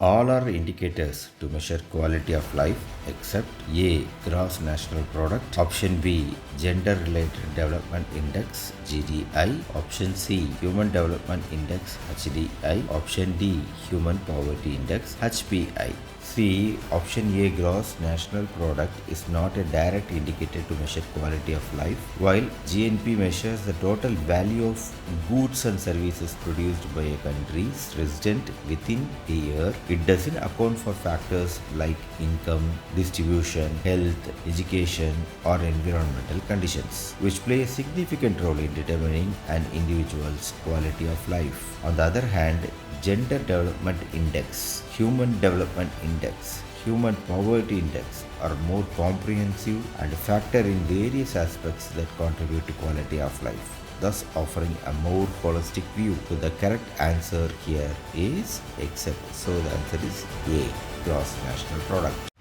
All are indicators to measure quality of life except A. Gross National Product. Option B. Gender Related Development Index GDI. Option C. Human Development Index HDI. Option D. Human Poverty Index HPI. C. Option A. Gross National Product is not a direct indicator to measure quality of life, while GNP measures the total value of goods and services produced by a country's resident within a year. It doesn't account for factors like income, distribution, health, education, or environmental conditions, which play a significant role in determining an individual's quality of life. On the other hand, Gender Development Index, Human Development Index, Human Poverty Index are more comprehensive and factor in various aspects that contribute to quality of life, thus offering a more holistic view. So the correct answer here is except. So the answer is A, gross national product.